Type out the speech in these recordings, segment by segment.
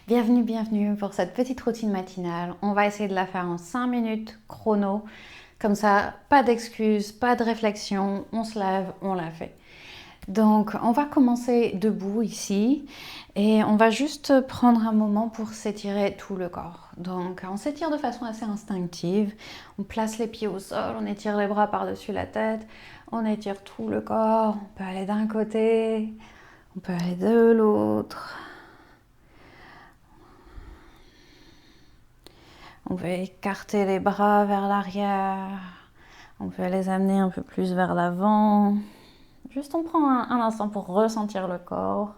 Bienvenue, bienvenue pour cette petite routine matinale. On va essayer de la faire en 5 minutes chrono. Comme ça, pas d'excuses, pas de réflexion, on se lève, on la fait. Donc, on va commencer debout ici et on va juste prendre un moment pour s'étirer tout le corps. Donc, on s'étire de façon assez instinctive. On place les pieds au sol, on étire les bras par-dessus la tête, on étire tout le corps. On peut aller d'un côté, on peut aller de l'autre. On peut écarter les bras vers l'arrière. On peut les amener un peu plus vers l'avant. Juste on prend un instant pour ressentir le corps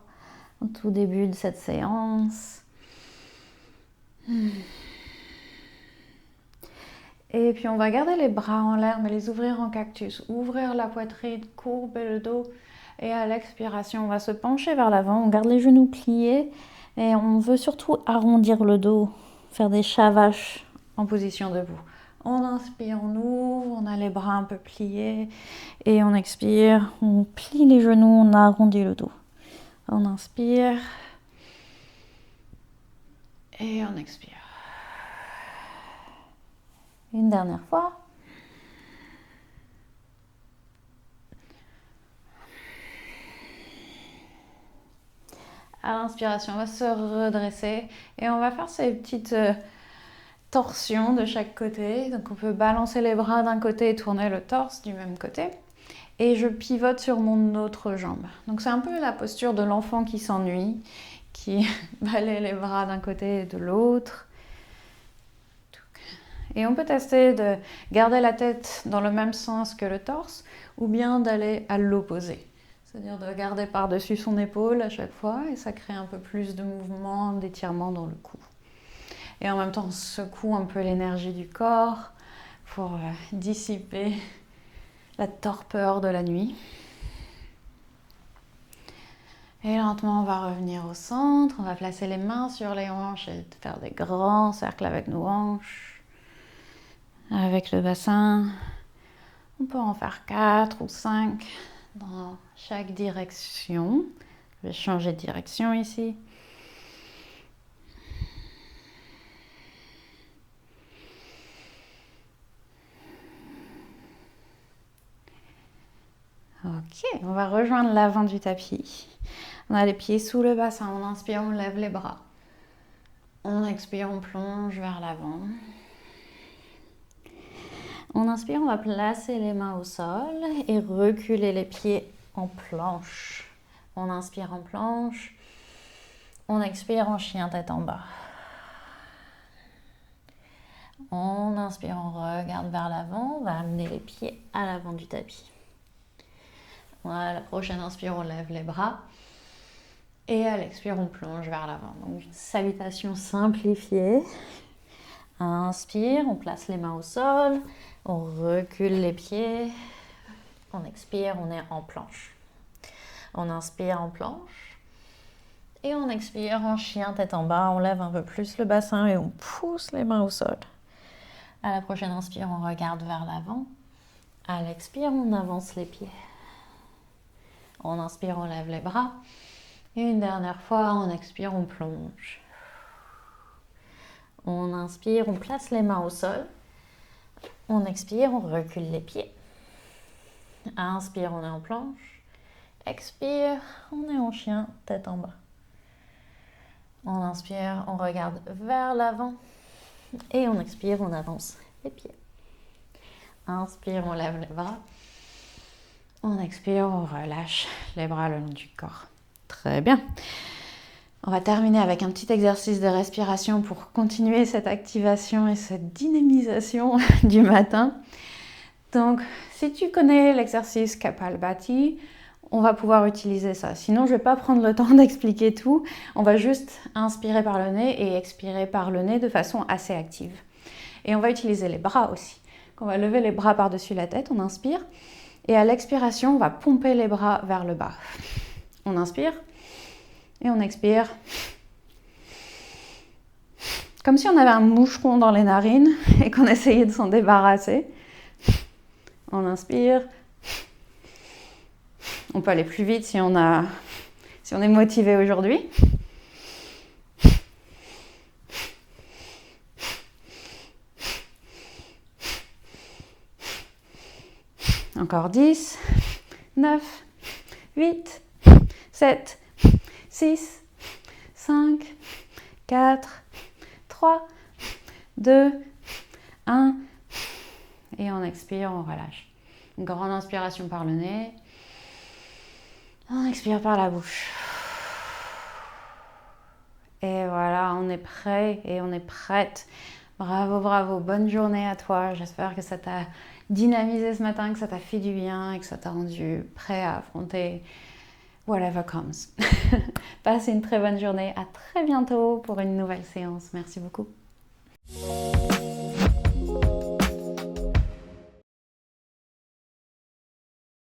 au tout début de cette séance. Et puis on va garder les bras en l'air mais les ouvrir en cactus. Ouvrir la poitrine, courber le dos. Et à l'expiration, on va se pencher vers l'avant. On garde les genoux pliés et on veut surtout arrondir le dos, faire des chavaches en position debout. On inspire, on ouvre, on a les bras un peu pliés et on expire, on plie les genoux, on arrondit le dos. On inspire et on expire. Une dernière fois. À l'inspiration, on va se redresser et on va faire ces petites torsions de chaque côté. Donc on peut balancer les bras d'un côté et tourner le torse du même côté. Et je pivote sur mon autre jambe. Donc c'est un peu la posture de l'enfant qui s'ennuie, qui balaye les bras d'un côté et de l'autre. Et on peut tester de garder la tête dans le même sens que le torse ou bien d'aller à l'opposé. C'est-à-dire de garder par-dessus son épaule à chaque fois et ça crée un peu plus de mouvement, d'étirement dans le cou. Et en même temps, on secoue un peu l'énergie du corps pour dissiper la torpeur de la nuit. Et lentement, on va revenir au centre. On va placer les mains sur les hanches et faire des grands cercles avec nos hanches, avec le bassin. On peut en faire 4 ou 5 dans chaque direction. Je vais changer de direction ici. Ok, on va rejoindre l'avant du tapis. On a les pieds sous le bassin. On inspire, on lève les bras. On expire, on plonge vers l'avant. On inspire, on va placer les mains au sol et reculer les pieds en planche. On inspire en planche. On expire en chien tête en bas. On inspire, on regarde vers l'avant. On va amener les pieds à l'avant du tapis. Voilà, la prochaine inspire, on lève les bras. Et à l'expire, on plonge vers l'avant. Donc une salutation simplifiée. Inspire, on place les mains au sol. On recule les pieds. On expire, on est en planche. On inspire en planche. Et on expire en chien tête en bas. On lève un peu plus le bassin et on pousse les mains au sol. À la prochaine inspire, on regarde vers l'avant. À l'expire, on avance les pieds. On inspire, on lève les bras. Et une dernière fois, on expire, on plonge. On inspire, on place les mains au sol. On expire, on recule les pieds. Inspire, on est en planche. Expire, on est en chien, tête en bas. On inspire, on regarde vers l'avant. Et on expire, on avance les pieds. Inspire, on lève les bras. On expire, on relâche les bras le long du corps. Très bien. On va terminer avec un petit exercice de respiration pour continuer cette activation et cette dynamisation du matin. Donc, si tu connais l'exercice Kapalbhati, on va pouvoir utiliser ça. Sinon, je ne vais pas prendre le temps d'expliquer tout. On va juste inspirer par le nez et expirer par le nez de façon assez active. Et on va utiliser les bras aussi. On va lever les bras par-dessus la tête, on inspire. Et à l'expiration, on va pomper les bras vers le bas. On inspire et on expire. Comme si on avait un moucheron dans les narines et qu'on essayait de s'en débarrasser. On inspire. On peut aller plus vite si on est motivé aujourd'hui. Encore 10, 9, 8, 7, 6, 5, 4, 3, 2, 1. Et on expire, on relâche. Une grande inspiration par le nez. On expire par la bouche. Et voilà, on est prêt et on est prête. Bravo, bravo. Bonne journée à toi. J'espère que ça t'a dynamisé ce matin, que ça t'a fait du bien et que ça t'a rendu prêt à affronter whatever comes. Passe une très bonne journée. À très bientôt pour une nouvelle séance. Merci beaucoup.